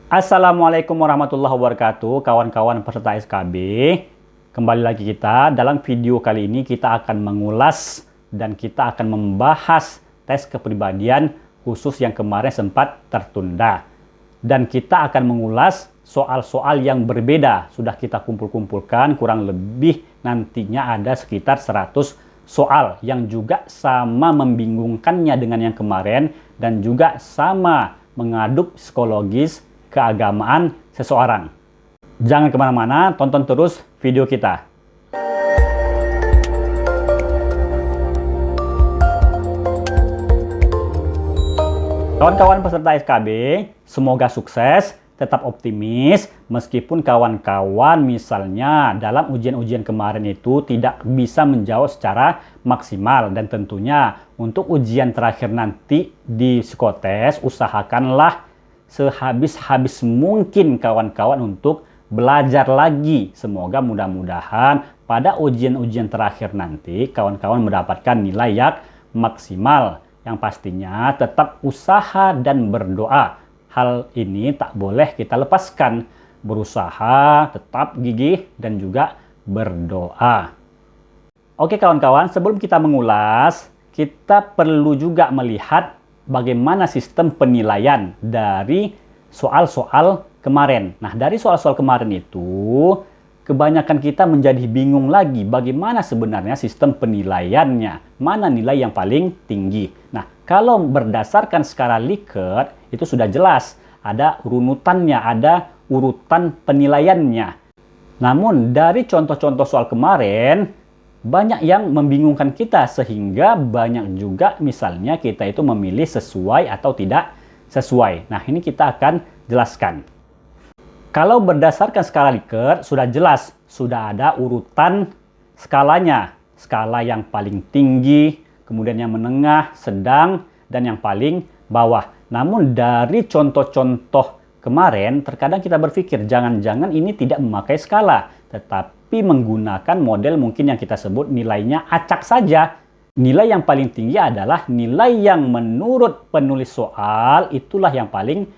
Assalamualaikum warahmatullahi wabarakatuh, kawan-kawan peserta SKB. Kembali lagi kita. Dalam video kali ini kita akan mengulas dan kita akan membahas tes kepribadian khusus yang kemarin sempat tertunda. Dan kita akan mengulas soal-soal yang berbeda. Sudah kita kumpul-kumpulkan, kurang lebih nantinya ada sekitar 100 soal yang juga sama membingungkannya dengan yang kemarin dan juga sama mengaduk psikologis keagamaan seseorang. Jangan kemana-mana, tonton terus video kita. Kawan-kawan peserta SKB, semoga sukses, tetap optimis, meskipun kawan-kawan misalnya dalam ujian-ujian kemarin itu tidak bisa menjawab secara maksimal. Dan tentunya untuk ujian terakhir nanti di psikotes, usahakanlah sehabis-habis mungkin kawan-kawan untuk belajar lagi. Semoga mudah-mudahan pada ujian-ujian terakhir nanti kawan-kawan mendapatkan nilai yang maksimal. Yang pastinya tetap usaha dan berdoa. Hal ini tak boleh kita lepaskan. Berusaha, tetap gigih, dan juga berdoa. Oke kawan-kawan, sebelum kita mengulas, kita perlu juga melihat bagaimana sistem penilaian dari soal-soal kemarin. Nah, dari soal-soal kemarin itu, kebanyakan kita menjadi bingung lagi bagaimana sebenarnya sistem penilaiannya. Mana nilai yang paling tinggi. Nah, kalau berdasarkan skala Likert, itu sudah jelas. Ada runutannya, ada urutan penilaiannya. Namun, dari contoh-contoh soal kemarin, banyak yang membingungkan kita sehingga banyak juga misalnya kita itu memilih sesuai atau tidak sesuai. Nah, ini kita akan jelaskan. Kalau berdasarkan skala Likert sudah jelas, sudah ada urutan skalanya. Skala yang paling tinggi, kemudian yang menengah, sedang, dan yang paling bawah. Namun dari contoh-contoh kemarin terkadang kita berpikir jangan-jangan ini tidak memakai skala, tetapi menggunakan model mungkin yang kita sebut nilainya acak saja. Nilai yang paling tinggi adalah nilai yang menurut penulis soal itulah yang paling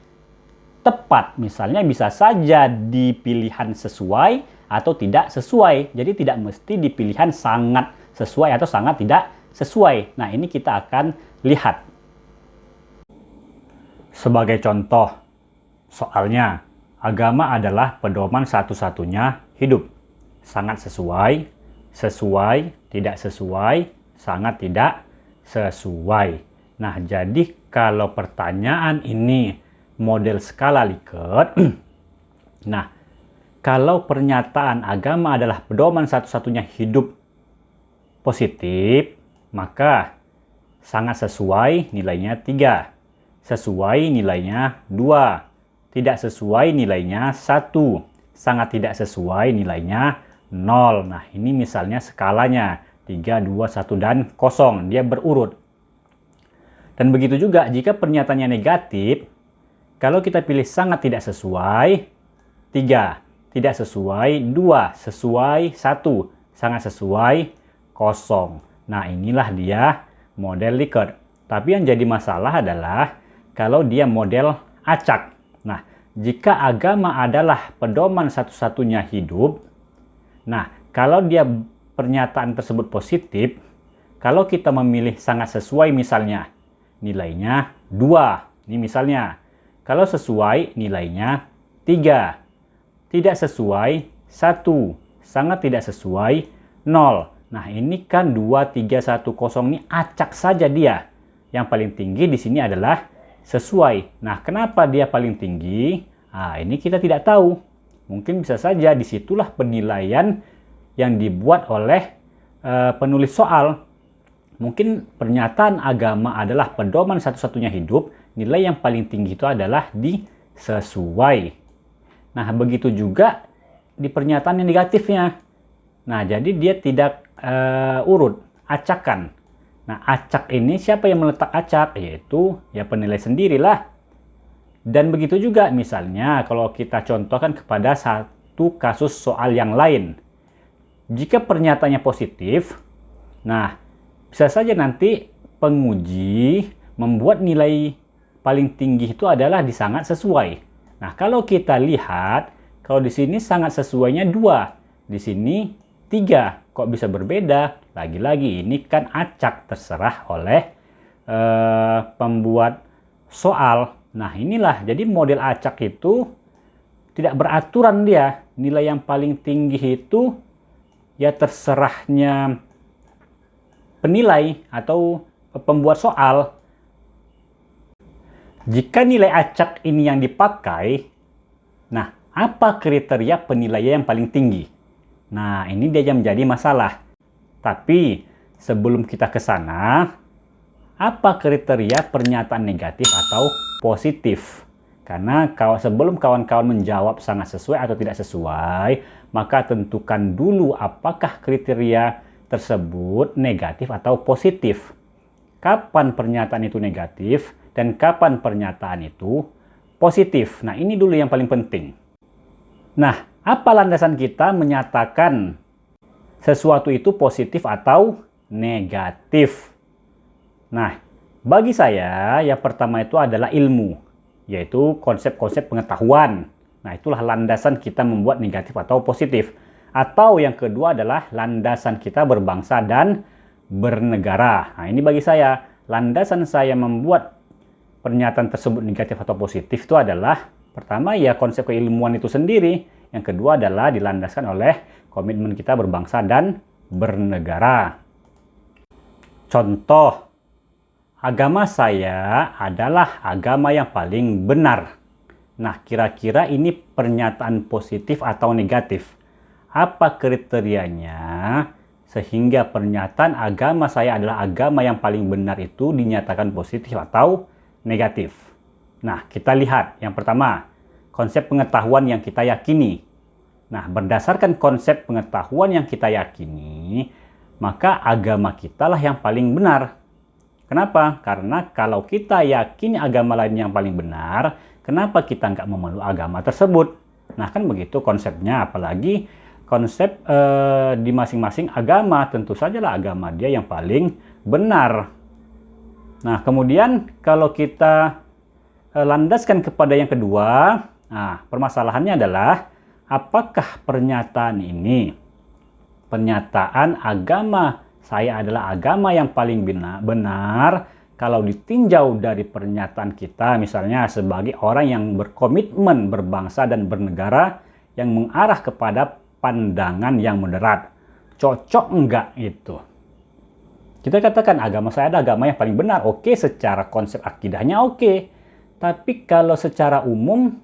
tepat. Misalnya bisa saja di pilihan sesuai atau tidak sesuai. Jadi tidak mesti di pilihan sangat sesuai atau sangat tidak sesuai. Nah, ini kita akan lihat. Sebagai contoh, soalnya agama adalah pedoman satu-satunya hidup. Sangat sesuai, sesuai, tidak sesuai, sangat tidak sesuai. Nah, jadi kalau pertanyaan ini model skala Likert, nah, kalau pernyataan agama adalah pedoman satu-satunya hidup positif, maka sangat sesuai nilainya 3, sesuai nilainya 2, tidak sesuai nilainya 1, sangat tidak sesuai nilainya 0. Nah, ini misalnya skalanya 3, 2, 1, dan 0. Dia berurut. Dan begitu juga jika pernyataannya negatif, kalau kita pilih sangat tidak sesuai, 3, tidak sesuai 2, sesuai 1, sangat sesuai 0. Nah, inilah dia model Likert. Tapi yang jadi masalah adalah kalau dia model acak. Nah, jika agama adalah pedoman satu-satunya hidup, nah, kalau dia pernyataan tersebut positif, kalau kita memilih sangat sesuai misalnya, nilainya 2. Ini misalnya, kalau sesuai nilainya 3. Tidak sesuai 1. Sangat tidak sesuai 0. Nah, ini kan 2, 3, 1, 0 ini acak saja dia. Yang paling tinggi di sini adalah sesuai. Nah, kenapa dia paling tinggi? Nah, ini kita tidak tahu. Mungkin bisa saja disitulah penilaian yang dibuat oleh penulis soal. Mungkin pernyataan agama adalah pedoman satu-satunya hidup, nilai yang paling tinggi itu adalah di sesuai. Nah, begitu juga di pernyataan yang negatifnya. Nah, jadi dia tidak urut, acakan. Nah, acak ini siapa yang meletak acak? Yaitu ya penilai sendirilah. Dan begitu juga misalnya kalau kita contohkan kepada satu kasus soal yang lain. Jika pernyataannya positif, nah bisa saja nanti penguji membuat nilai paling tinggi itu adalah di sangat sesuai. Nah, kalau kita lihat, kalau di sini sangat sesuainya 2, di sini 3. Kok bisa berbeda? Lagi-lagi ini kan acak, terserah oleh pembuat soal. Nah, inilah, jadi model acak itu tidak beraturan dia. Nilai yang paling tinggi itu ya terserahnya penilai atau pembuat soal. Jika nilai acak ini yang dipakai, nah, apa kriteria penilaian yang paling tinggi? Nah, ini dia yang menjadi masalah. Tapi, sebelum kita ke sana, apa kriteria pernyataan negatif atau positif? Karena sebelum kawan-kawan menjawab sangat sesuai atau tidak sesuai, maka tentukan dulu apakah kriteria tersebut negatif atau positif. Kapan pernyataan itu negatif dan kapan pernyataan itu positif. Nah, ini dulu yang paling penting. Nah, apa landasan kita menyatakan sesuatu itu positif atau negatif? Nah, bagi saya yang pertama itu adalah ilmu, yaitu konsep-konsep pengetahuan. Nah, itulah landasan kita membuat negatif atau positif. Atau yang kedua adalah landasan kita berbangsa dan bernegara. Nah, ini bagi saya, landasan saya membuat pernyataan tersebut negatif atau positif itu adalah, pertama ya konsep keilmuan itu sendiri. Yang kedua adalah dilandaskan oleh komitmen kita berbangsa dan bernegara. Contoh, agama saya adalah agama yang paling benar. Nah, kira-kira ini pernyataan positif atau negatif? Apa kriterianya sehingga pernyataan agama saya adalah agama yang paling benar itu dinyatakan positif atau negatif? Nah, kita lihat. Yang pertama, konsep pengetahuan yang kita yakini. Nah, berdasarkan konsep pengetahuan yang kita yakini, maka agama kita lah yang paling benar. Kenapa? Karena kalau kita yakini agama lain yang paling benar, kenapa kita nggak memeluk agama tersebut? Nah, kan begitu konsepnya. Apalagi konsep di masing-masing agama, tentu sajalah agama dia yang paling benar. Nah, kemudian kalau kita landaskan kepada yang kedua, nah, permasalahannya adalah apakah pernyataan ini, pernyataan agama saya adalah agama yang paling benar, kalau ditinjau dari pernyataan kita, misalnya sebagai orang yang berkomitmen berbangsa dan bernegara, yang mengarah kepada pandangan yang moderat. Cocok enggak itu? Kita katakan agama saya adalah agama yang paling benar. Oke, secara konsep akidahnya oke. Tapi kalau secara umum,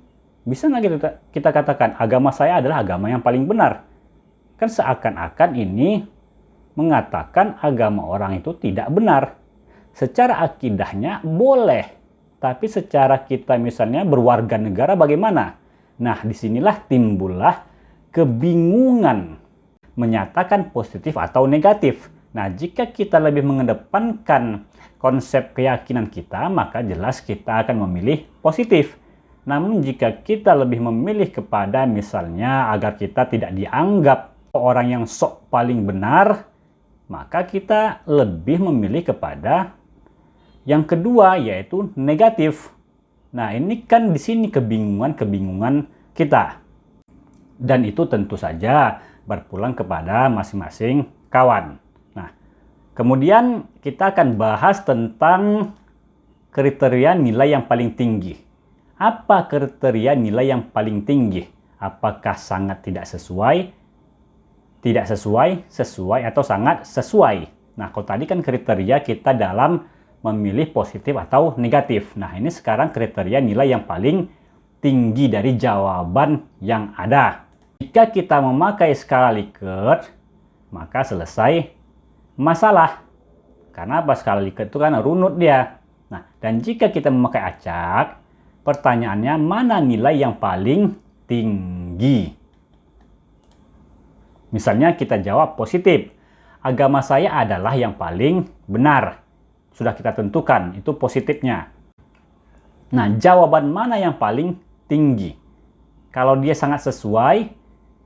bisa nggak kita katakan agama saya adalah agama yang paling benar? Kan seakan-akan ini mengatakan agama orang itu tidak benar. Secara akidahnya boleh, tapi secara kita misalnya berwarga negara bagaimana? Nah, disinilah timbullah kebingungan menyatakan positif atau negatif. Nah, jika kita lebih mengedepankan konsep keyakinan kita, maka jelas kita akan memilih positif. Namun jika kita lebih memilih kepada misalnya agar kita tidak dianggap orang yang sok paling benar, maka kita lebih memilih kepada yang kedua, yaitu negatif. Nah, ini kan di sini kebingungan kita. Dan itu tentu saja berpulang kepada masing-masing kawan. Nah, kemudian kita akan bahas tentang kriteria nilai yang paling tinggi. Apa kriteria nilai yang paling tinggi? Apakah sangat tidak sesuai, sesuai, atau sangat sesuai? Nah, kalau tadi kan kriteria kita dalam memilih positif atau negatif. Nah, ini sekarang kriteria nilai yang paling tinggi dari jawaban yang ada. Jika kita memakai skala Likert, maka selesai masalah. Karena apa? Skala Likert itu kan runut dia. Nah, dan jika kita memakai acak, pertanyaannya mana nilai yang paling tinggi? Misalnya kita jawab positif. Agama saya adalah yang paling benar. Sudah kita tentukan, itu positifnya. Nah, jawaban mana yang paling tinggi? Kalau dia sangat sesuai,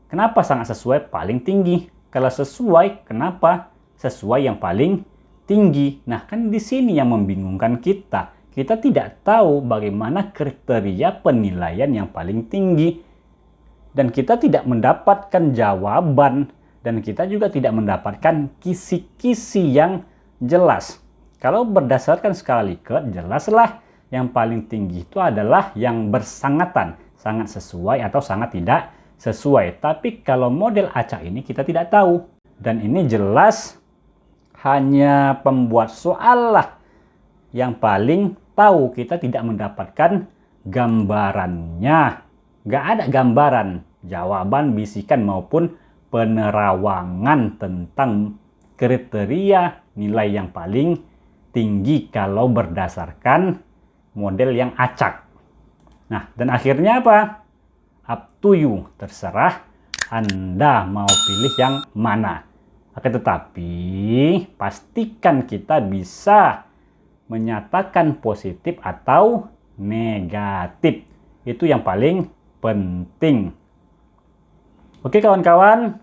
kenapa sangat sesuai paling tinggi? Kalau sesuai, kenapa sesuai yang paling tinggi? Nah, kan di sini yang membingungkan kita. kita tidak tahu bagaimana kriteria penilaian yang paling tinggi. Dan kita tidak mendapatkan jawaban. Dan kita juga tidak mendapatkan kisi-kisi yang jelas. Kalau berdasarkan skala Likert, jelaslah yang paling tinggi itu adalah yang bersangatan. Sangat sesuai atau sangat tidak sesuai. Tapi kalau model acak ini kita tidak tahu. Dan ini jelas hanya pembuat soal lah yang paling tahu. Kita tidak mendapatkan gambarannya. Nggak ada gambaran, jawaban, bisikan maupun penerawangan tentang kriteria nilai yang paling tinggi kalau berdasarkan model yang acak. Nah, dan akhirnya apa? Up to you, terserah Anda mau pilih yang mana. Akan tetapi, pastikan kita bisa menyatakan positif atau negatif. Itu yang paling penting. Oke kawan-kawan,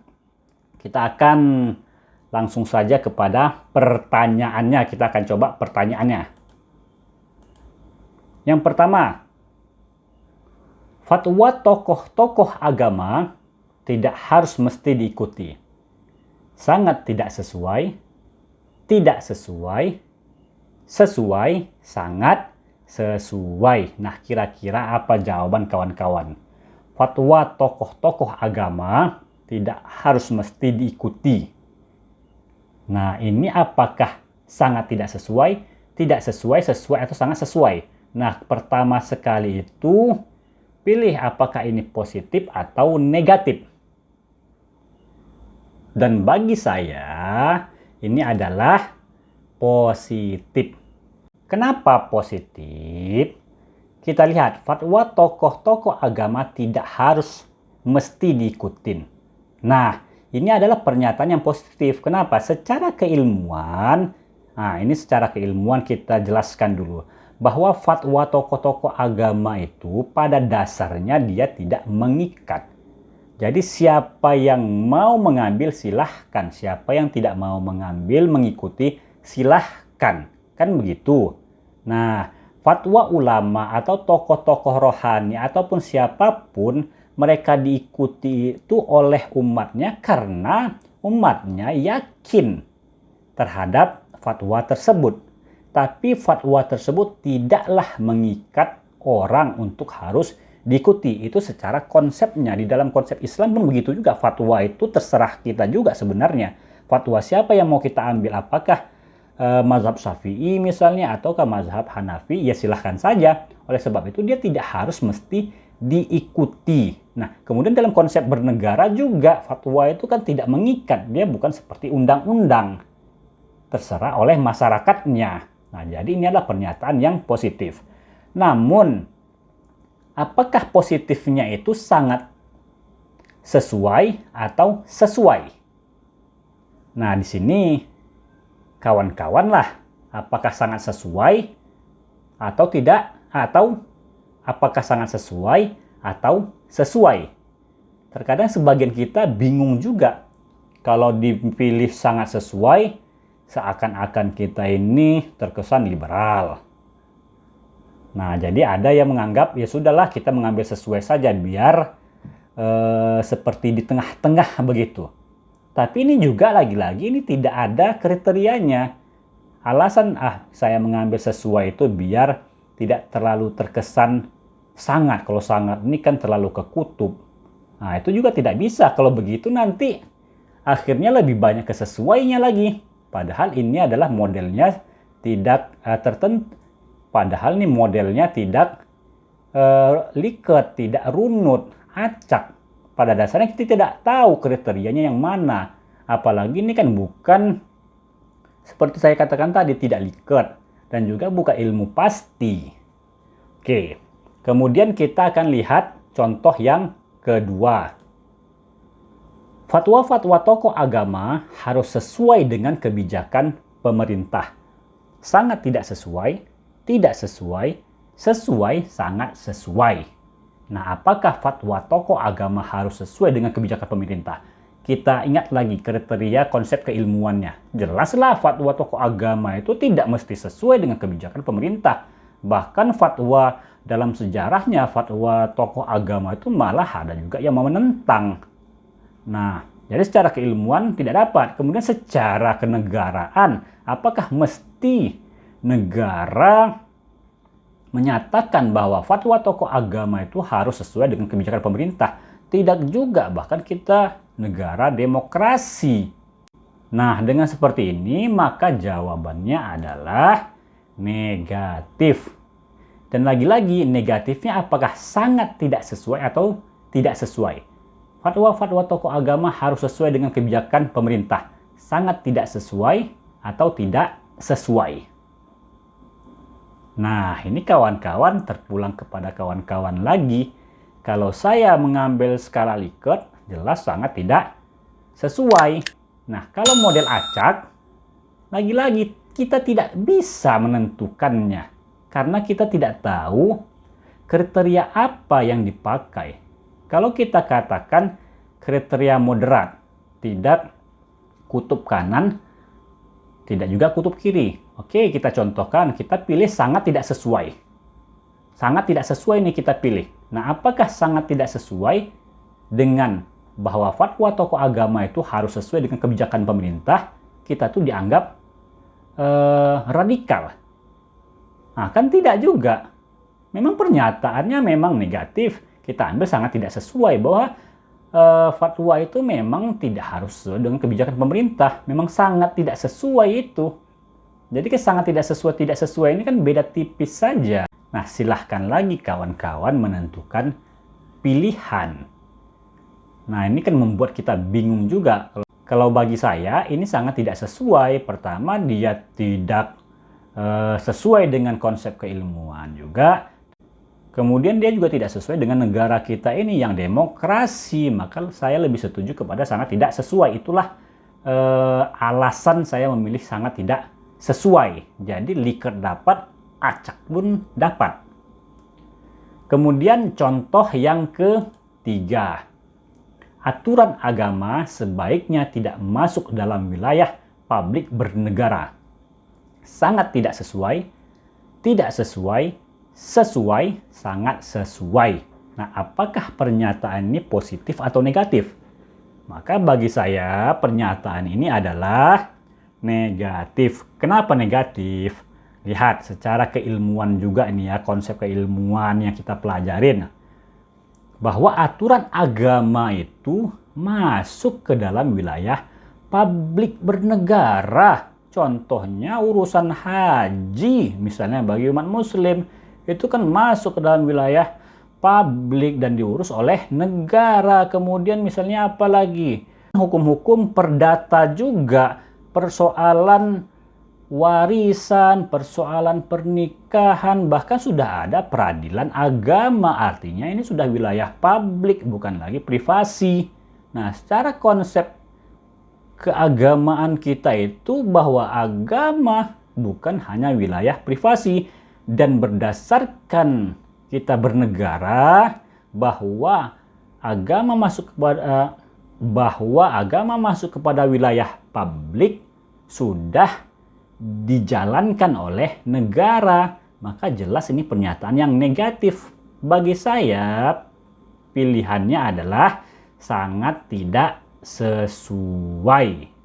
kita akan langsung saja kepada pertanyaannya. Kita akan coba pertanyaannya. Yang pertama, fatwa tokoh-tokoh agama tidak harus mesti diikuti. Sangat tidak sesuai, tidak sesuai, sesuai, sangat sesuai. Nah, kira-kira apa jawaban kawan-kawan? Fatwa tokoh-tokoh agama tidak harus mesti diikuti. Nah, ini apakah sangat tidak sesuai, sesuai, atau sangat sesuai? Nah, pertama sekali itu pilih apakah ini positif atau negatif. Dan bagi saya, ini adalah positif. Kenapa positif? Kita lihat, fatwa tokoh-tokoh agama tidak harus mesti diikutin. Nah, ini adalah pernyataan yang positif. Kenapa? Secara keilmuan, nah ini secara keilmuan kita jelaskan dulu. Bahwa fatwa tokoh-tokoh agama itu pada dasarnya dia tidak mengikat. Jadi siapa yang mau mengambil silahkan. Siapa yang tidak mau mengambil, mengikuti silahkan. Kan begitu. Nah, fatwa ulama atau tokoh-tokoh rohani ataupun siapapun mereka diikuti itu oleh umatnya karena umatnya yakin terhadap fatwa tersebut. Tapi fatwa tersebut tidaklah mengikat orang untuk harus diikuti. Itu secara konsepnya. Di dalam konsep Islam pun begitu juga. Fatwa itu terserah kita juga sebenarnya. Fatwa siapa yang mau kita ambil? Apakah mazhab Syafi'i misalnya ataukah mazhab Hanafi? Ya silahkan saja. Oleh sebab itu dia tidak harus mesti diikuti. Nah, kemudian dalam konsep bernegara juga fatwa itu kan tidak mengikat. Dia bukan seperti undang-undang. Terserah oleh masyarakatnya. Nah, jadi ini adalah pernyataan yang positif. Namun, apakah positifnya itu sangat sesuai atau sesuai? Nah, di sini kawan-kawan lah, apakah sangat sesuai atau tidak, atau apakah sangat sesuai atau sesuai. Terkadang sebagian kita bingung juga. Kalau dipilih sangat sesuai, seakan-akan kita ini terkesan liberal. Nah, jadi ada yang menganggap, ya sudahlah kita mengambil sesuai saja biar seperti di tengah-tengah begitu. Tapi ini juga lagi-lagi ini tidak ada kriterianya. Alasan saya mengambil sesuai itu biar tidak terlalu terkesan sangat. Kalau sangat ini kan terlalu ke kutub. Nah, itu juga tidak bisa. Kalau begitu nanti akhirnya lebih banyak kesesuainya lagi. Padahal ini adalah modelnya tidak tertentu. Padahal ini modelnya tidak Likert, tidak runut, acak. Pada dasarnya kita tidak tahu kriterianya yang mana. Apalagi ini kan bukan, seperti saya katakan tadi, tidak Likert. Dan juga bukan ilmu pasti. Oke, kemudian kita akan lihat contoh yang kedua. Fatwa-fatwa tokoh agama harus sesuai dengan kebijakan pemerintah. Sangat tidak sesuai, sesuai, sangat sesuai. Nah, apakah fatwa tokoh agama harus sesuai dengan kebijakan pemerintah? Kita ingat lagi kriteria konsep keilmuannya. Jelaslah fatwa tokoh agama itu tidak mesti sesuai dengan kebijakan pemerintah. Bahkan fatwa dalam sejarahnya, fatwa tokoh agama itu malah ada juga yang mau menentang. Nah, jadi secara keilmuan tidak dapat. Kemudian secara kenegaraan, apakah mesti negara menyatakan bahwa fatwa tokoh agama itu harus sesuai dengan kebijakan pemerintah? Tidak juga, bahkan kita negara demokrasi. Nah, dengan seperti ini, maka jawabannya adalah negatif. Dan lagi-lagi, negatifnya apakah sangat tidak sesuai atau tidak sesuai? Fatwa-fatwa tokoh agama harus sesuai dengan kebijakan pemerintah. Sangat tidak sesuai atau tidak sesuai. Nah, ini kawan-kawan terpulang kepada kawan-kawan lagi. Kalau saya mengambil skala Likert, jelas sangat tidak sesuai. Nah, kalau model acak, lagi-lagi kita tidak bisa menentukannya. Karena kita tidak tahu kriteria apa yang dipakai. Kalau kita katakan kriteria moderat, tidak kutub kanan, tidak juga kutub kiri. Oke, kita contohkan, kita pilih sangat tidak sesuai. Sangat tidak sesuai nih kita pilih. Nah, apakah sangat tidak sesuai dengan bahwa fatwa tokoh agama itu harus sesuai dengan kebijakan pemerintah, kita tuh dianggap radikal. Nah, kan tidak juga. Memang pernyataannya memang negatif. Kita ambil sangat tidak sesuai bahwa fatwa itu memang tidak harus sesuai dengan kebijakan pemerintah. Memang sangat tidak sesuai itu. Jadi sangat tidak sesuai ini kan beda tipis saja. Nah, silahkan lagi kawan-kawan menentukan pilihan. Nah, ini kan membuat kita bingung juga. Kalau bagi saya ini sangat tidak sesuai. Pertama, dia tidak sesuai dengan konsep keilmuan juga. Kemudian dia juga tidak sesuai dengan negara kita ini yang demokrasi. Maka saya lebih setuju kepada sangat tidak sesuai. Itulah alasan saya memilih sangat tidak sesuai. Jadi Likert dapat, acak pun dapat. Kemudian contoh yang ketiga. Aturan agama sebaiknya tidak masuk dalam wilayah publik bernegara. Sangat tidak sesuai, tidak sesuai, sesuai, sangat sesuai. Nah, apakah pernyataan ini positif atau negatif? Maka bagi saya pernyataan ini adalah negatif. Kenapa negatif? Lihat secara keilmuan juga ini ya, konsep keilmuan yang kita pelajarin. Bahwa aturan agama itu masuk ke dalam wilayah publik bernegara. Contohnya urusan haji, misalnya bagi umat muslim, itu kan masuk ke dalam wilayah publik dan diurus oleh negara. Kemudian misalnya apa lagi? Hukum-hukum perdata juga, persoalan warisan, persoalan pernikahan, bahkan sudah ada peradilan agama. Artinya ini sudah wilayah publik, bukan lagi privasi. Nah, secara konsep keagamaan kita itu bahwa agama bukan hanya wilayah privasi, dan berdasarkan kita bernegara bahwa agama masuk kepada wilayah publik sudah dijalankan oleh negara, maka jelas ini pernyataan yang negatif. Bagi saya pilihannya adalah sangat tidak sesuai.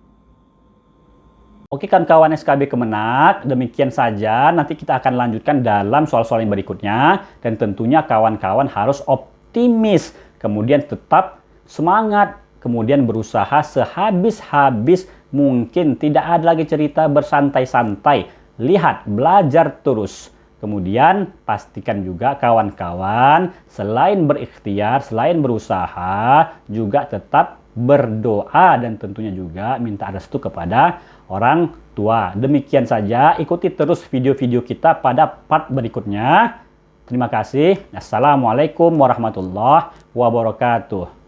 Oke kawan-kawan SKB Kemenak, demikian saja. Nanti kita akan lanjutkan dalam soal-soal yang berikutnya. Dan tentunya kawan-kawan harus optimis, kemudian tetap semangat, kemudian berusaha sehabis-habis mungkin. Tidak ada lagi cerita bersantai-santai. Lihat, belajar terus. Kemudian pastikan juga kawan-kawan selain berikhtiar, selain berusaha, juga tetap berdoa dan tentunya juga minta restu kepada orang tua. Demikian saja, ikuti terus video-video kita pada part berikutnya. Terima kasih. Assalamualaikum warahmatullahi wabarakatuh.